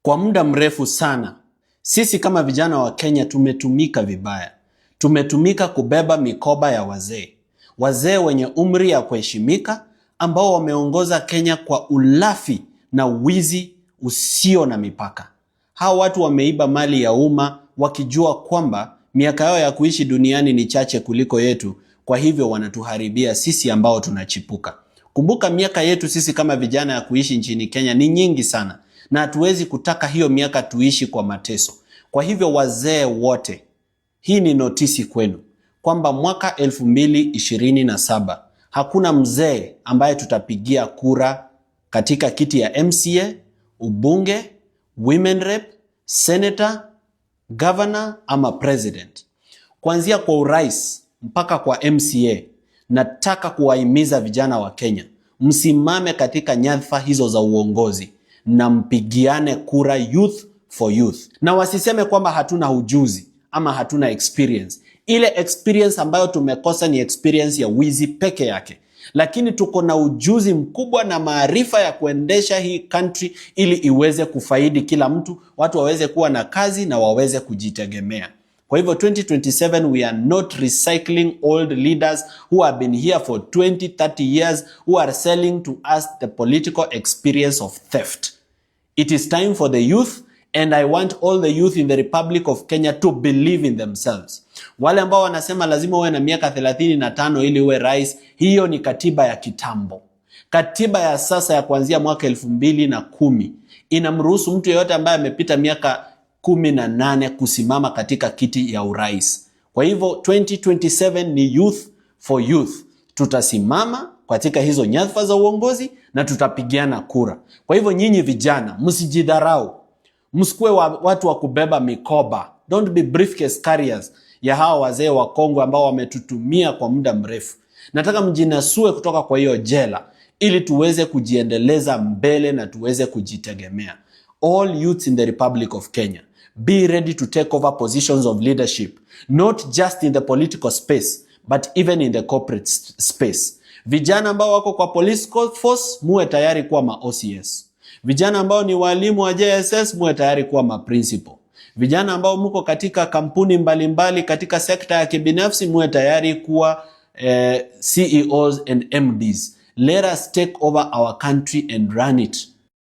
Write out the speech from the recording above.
Kwa muda mrefu sana, sisi kama vijana wa Kenya tumetumika vibaya. Tumetumika kubeba mikoba ya wazee. Wazee wenye umri ya kuheshimika ambao wameongoza Kenya kwa ulafi na wizi usio na mipaka. Hao watu wameiba mali ya umma wakijua kwamba miaka yao ya kuishi duniani ni chache kuliko yetu, kwa hivyo wanatuharibia sisi ambao tunachipuka. Kumbuka miaka yetu sisi kama vijana ya kuishi nchini Kenya ni nyingi sana, na hatuwezi kutaka hiyo miaka tuishi kwa mateso. Kwa hivyo wazee wote, hii ni notisi kwenu kwamba mwaka 2027 hakuna mzee ambaye tutapigia kura katika kiti ya MCA, ubunge, women rep, senator, governor ama president. Kuanzia kwa urais mpaka kwa MCA, nataka kuwahimiza vijana wa Kenya, msimame katika nyadhifa hizo za uongozi na mpigiane kura youth for youth. Na wasiseme kwamba hatuna ujuzi ama hatuna experience. Ile experience ambayo tumekosa ni experience ya wizi peke yake. Lakini tuko na ujuzi mkubwa na maarifa ya kuendesha hii country ili iweze kufaidi kila mtu, watu waweze kuwa na kazi na waweze kujitegemea. Kwa hivyo 2027 we are not recycling old leaders who have been here for 20-30 years who are selling to us the political experience of theft. It is time for the youth, and I want all the youth in the Republic of Kenya to believe in themselves. Wale ambao wanasema lazima uwe na miaka 35 ili uwe rais, hiyo ni katiba ya kitambo. Katiba ya sasa ya kuanzia mwaka 2010 inamruhusu mtu yeyote ambaye amepita miaka 18 kusimama katika kiti ya urais. Kwa hivyo 2027 ni youth for youth. Tutasimama katika hizo nyadhifa za uongozi na tutapigiana kura. Kwa hivyo nyinyi vijana, msijidharau. Msikuwe watu wa kubeba mikoba. Don't be briefcase carriers ya hawa wazee wa Kongo ambao wametutumia kwa muda mrefu. Nataka mjinasue kutoka kwa hiyo jela ili tuweze kujiendeleza mbele na tuweze kujitegemea. All youths in the Republic of Kenya, be ready to take over positions of leadership, not just in the political space, but even in the corporate space. Vijana ambao wako kwa police force, muwe tayari kuwa ma-OCS. Vijana ambao ni walimu wa JSS, muwe tayari kuwa ma-principal. Vijana ambao mko katika kampuni mbalimbali katika sekta ya kibinafsi, muwe tayari kuwa CEOs and MDs. Let us take over our country and run it